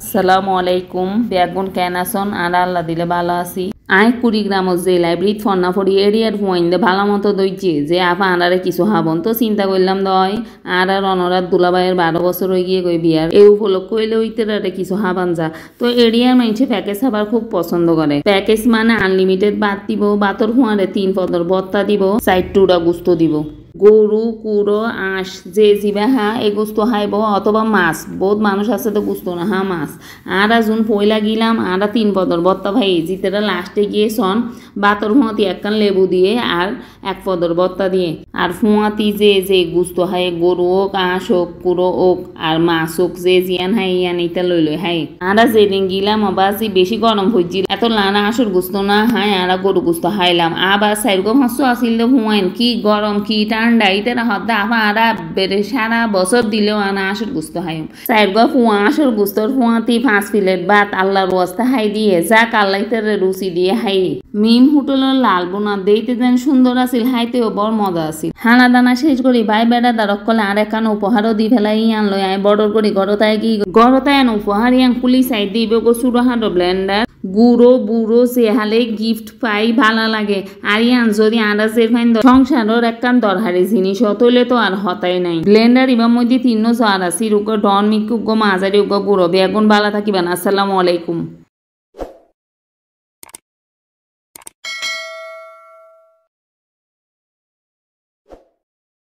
আসসালামু আলাইকুম বেগুন কেন আসন আর আল্লাহ দিলে ভালো আছি আই কুড়িগ্রামত যে লাইব্রেরিত ফন্নাফড়ি এরিয়ার ফুয়াইন্দে ভালো মতো দইছে যে আপা আনারে কিছু হাবন তো চিন্তা করলাম দয় আর অনরাত দুলাবাইয়ের 12 বছর হয়ে গিয়ে কই বিয়ার এই উপলক্ষ হইলে ওইতে কিছু হাবান যা তো এরিয়ার মানুষে প্যাকেজ খাবার খুব পছন্দ করে প্যাকেজ মানে আনলিমিটেড ভাত দিব বাতর ফুয়ারে 3 পদর ভত্তা দিব 4টা গুস্ত দিব গরু কুড়ো আঁশ যে জিবা হা এই গুস্ত খাইব অথবা মাছ বহুত মানুষ আছে তো গুস্ত না হা মাছ আর যোন পয়লা গিলাম আর 3 পদর ভত্তা ভাই জিতেরা লাস্টে গিয়ে সন বাতর ফুঁয়াতি একখান লেবু দিয়ে আর 1 পদর ভত্তা দিয়ে আর ফুঁয়াতি যে গুস্ত খাই গরু হোক আঁশ হোক কুড়ো হোক আর মাছ হোক যে জিয়ান হাই ইয়ান এটা লই হাই আর যেদিন গিলাম আবাসি বেশি গরম হয়েছিল এত লানা আঁশর গুস্ত না হাই আর গরু গুস্ত খাইলাম আবার সাইরগম হাসু আসিল ফুঁয়াইন কি গরম কি ঠান্ডা ইতারা হদ্দা আফা আরা বেড়ে সারা বছর দিলেও আনা আঁশর গুস্ত খাইম সাইরগা ফুয়া আঁশর গুস্তর ফুয়াতি 5 প্লেট ভাত আল্লাহর ওয়াস্তা হাই দিয়ে যাক আল্লাহ ইতারে রুচি দিয়ে হাই মিম হোটেলের লাল বোনা দেইতে যেন সুন্দর আছিল হাইতেও বড় মজা আছিল হানা দানা শেষ করি ভাই বেড়া দারক কলে আর একান উপহারও দি ফেলাই ইয়ান লই আই বড়র করি গড়তায় কি গড়তায় আন উপহার ইয়ান কুলি সাইড দিব গো সুরহাটো ব্লেন্ডার গুঁড়ো বুড়ো চেহালে গিফট পাই ভালো লাগে আর ইয়ান যদি আন্দাজের ফাইন সংসারের একখান দরকারি জিনিস হতলে তো আর হতাই নাই ব্লেন্ডার ইবার মধ্যে 3 জন আছে রুকো ডন মিকু গো মাঝারি গো বুড়ো বেগুন বালা থাকিবেন আসসালামু আলাইকুম।